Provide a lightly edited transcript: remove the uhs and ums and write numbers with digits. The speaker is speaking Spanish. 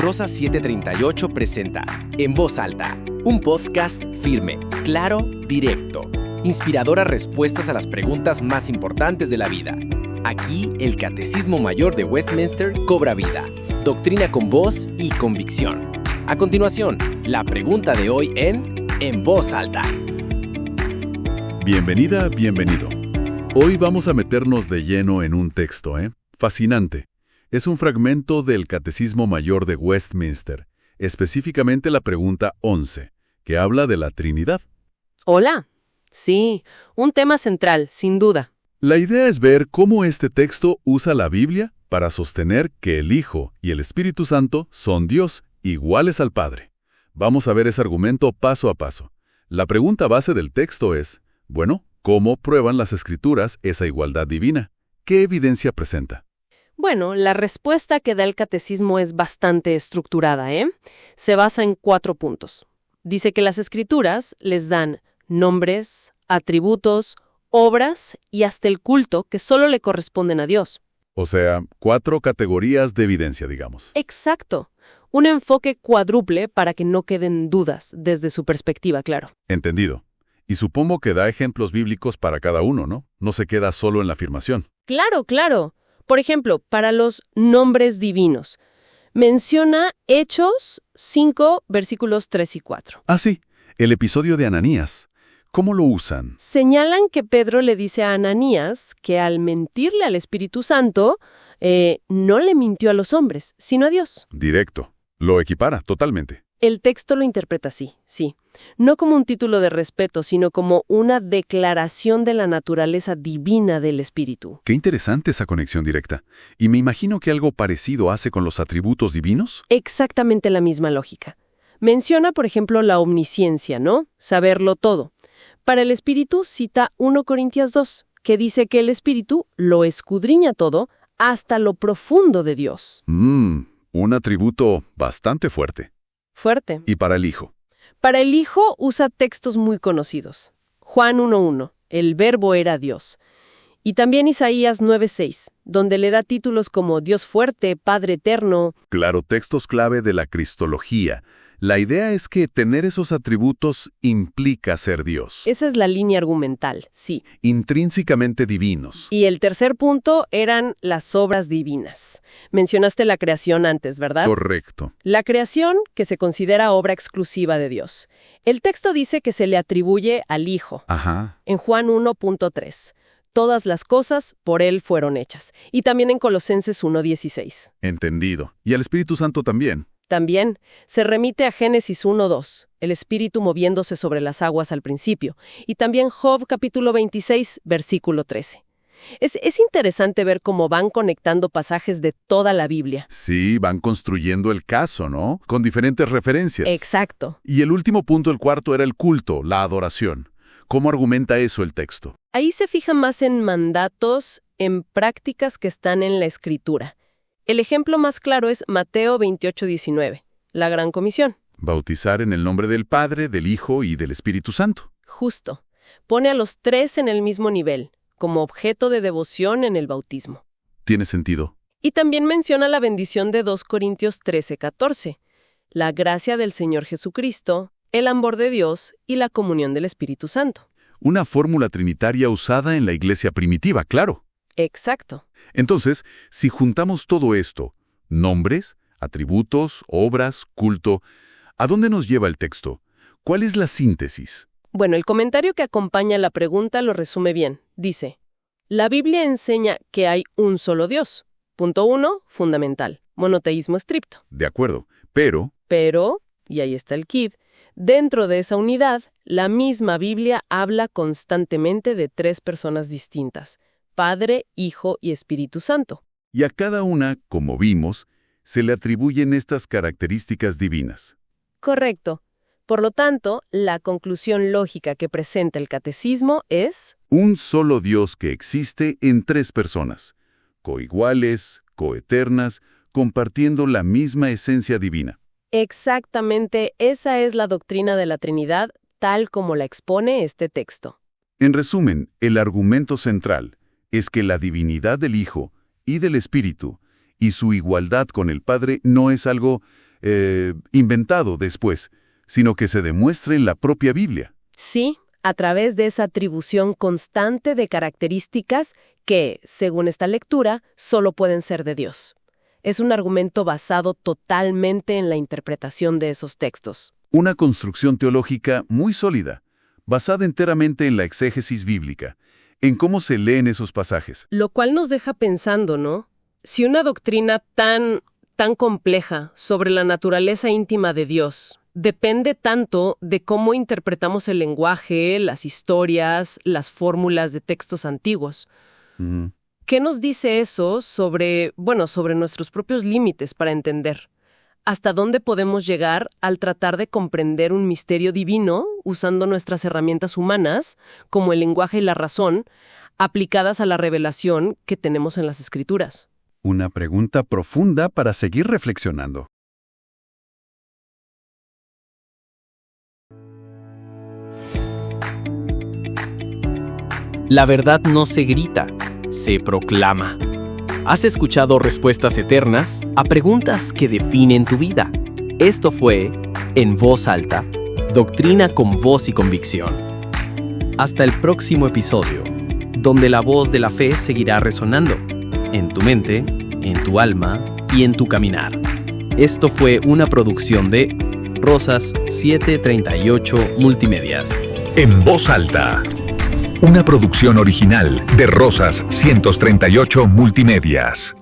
Rosa 738 presenta En Voz Alta, un podcast firme, claro, directo, inspiradoras respuestas a las preguntas más importantes de la vida. Aquí, el Catecismo Mayor de Westminster cobra vida, doctrina con voz y convicción. A continuación, la pregunta de hoy en Voz Alta. Bienvenida, bienvenido. Hoy vamos a meternos de lleno en un texto, fascinante. Es un fragmento del Catecismo Mayor de Westminster, específicamente la pregunta 11, que habla de la Trinidad. Hola. Sí, un tema central, sin duda. La idea es ver cómo este texto usa la Biblia para sostener que el Hijo y el Espíritu Santo son Dios, iguales al Padre. Vamos a ver ese argumento paso a paso. La pregunta base del texto es, ¿cómo prueban las Escrituras esa igualdad divina? ¿Qué evidencia presenta? Bueno, la respuesta que da el catecismo es bastante estructurada, Se basa en 4 puntos. Dice que las Escrituras les dan nombres, atributos, obras y hasta el culto que solo le corresponden a Dios. O sea, 4 categorías de evidencia, digamos. Exacto. Un enfoque cuádruple para que no queden dudas desde su perspectiva, claro. Entendido. Y supongo que da ejemplos bíblicos para cada uno, ¿no? No se queda solo en la afirmación. Claro. Por ejemplo, para los nombres divinos, menciona Hechos 5, versículos 3 y 4. Ah, sí, el episodio de Ananías. ¿Cómo lo usan? Señalan que Pedro le dice a Ananías que al mentirle al Espíritu Santo, no le mintió a los hombres, sino a Dios. Directo. Lo equipara totalmente. El texto lo interpreta así, sí. No como un título de respeto, sino como una declaración de la naturaleza divina del Espíritu. Qué interesante esa conexión directa. Y me imagino que algo parecido hace con los atributos divinos. Exactamente la misma lógica. Menciona, por ejemplo, la omnisciencia, ¿no? Saberlo todo. Para el Espíritu cita 1 Corintios 2, que dice que el Espíritu lo escudriña todo hasta lo profundo de Dios. Un atributo bastante fuerte. Fuerte. ¿Y para el Hijo? Para el Hijo usa textos muy conocidos. Juan 1:1, el Verbo era Dios. Y también Isaías 9:6, donde le da títulos como Dios fuerte, Padre eterno. Claro, textos clave de la cristología. La idea es que tener esos atributos implica ser Dios. Esa es la línea argumental, sí. Intrínsecamente divinos. Y el tercer punto eran las obras divinas. Mencionaste la creación antes, ¿verdad? Correcto. La creación, que se considera obra exclusiva de Dios. El texto dice que se le atribuye al Hijo. Ajá. En Juan 1:3. Todas las cosas por Él fueron hechas. Y también en Colosenses 1:16. Entendido. Y al Espíritu Santo también. También se remite a Génesis 1:2, el Espíritu moviéndose sobre las aguas al principio, y también Job capítulo 26, versículo 13. Es interesante ver cómo van conectando pasajes de toda la Biblia. Sí, van construyendo el caso, ¿no? Con diferentes referencias. Exacto. Y el último punto, el cuarto, era el culto, la adoración. ¿Cómo argumenta eso el texto? Ahí se fija más en mandatos, en prácticas que están en la Escritura. El ejemplo más claro es Mateo 28:19, la Gran Comisión. Bautizar en el nombre del Padre, del Hijo y del Espíritu Santo. Justo. Pone a los 3 en el mismo nivel, como objeto de devoción en el bautismo. Tiene sentido. Y también menciona la bendición de 2 Corintios 13:14, la gracia del Señor Jesucristo, el amor de Dios y la comunión del Espíritu Santo. Una fórmula trinitaria usada en la iglesia primitiva, claro. Exacto. Entonces, si juntamos todo esto, nombres, atributos, obras, culto, ¿a dónde nos lleva el texto? ¿Cuál es la síntesis? Bueno, el comentario que acompaña la pregunta lo resume bien. Dice, la Biblia enseña que hay un solo Dios. Punto 1, fundamental, monoteísmo estricto. De acuerdo, pero, y ahí está el quid, dentro de esa unidad, la misma Biblia habla constantemente de 3 personas distintas. Padre, Hijo y Espíritu Santo. y a cada una, como vimos, se le atribuyen estas características divinas. Correcto. Por lo tanto, la conclusión lógica que presenta el catecismo es... Un solo Dios que existe en 3 personas, coiguales, coeternas, compartiendo la misma esencia divina. Exactamente, esa es la doctrina de la Trinidad, tal como la expone este texto. En resumen, el argumento central es que la divinidad del Hijo y del Espíritu y su igualdad con el Padre no es algo inventado después, sino que se demuestre en la propia Biblia. Sí, a través de esa atribución constante de características que, según esta lectura, solo pueden ser de Dios. Es un argumento basado totalmente en la interpretación de esos textos. Una construcción teológica muy sólida, basada enteramente en la exégesis bíblica, en cómo se leen esos pasajes. Lo cual nos deja pensando, ¿no? Si una doctrina tan compleja sobre la naturaleza íntima de Dios depende tanto de cómo interpretamos el lenguaje, las historias, las fórmulas de textos antiguos. ¿Qué nos dice eso sobre nuestros propios límites para entender? ¿Hasta dónde podemos llegar al tratar de comprender un misterio divino usando nuestras herramientas humanas, como el lenguaje y la razón, aplicadas a la revelación que tenemos en las Escrituras? Una pregunta profunda para seguir reflexionando. La verdad no se grita, se proclama. ¿Has escuchado respuestas eternas a preguntas que definen tu vida? Esto fue En Voz Alta, doctrina con voz y convicción. Hasta el próximo episodio, donde la voz de la fe seguirá resonando en tu mente, en tu alma y en tu caminar. Esto fue una producción de Rosas 738 Multimedias. En Voz Alta, una producción original de Rosas 138 Multimedias.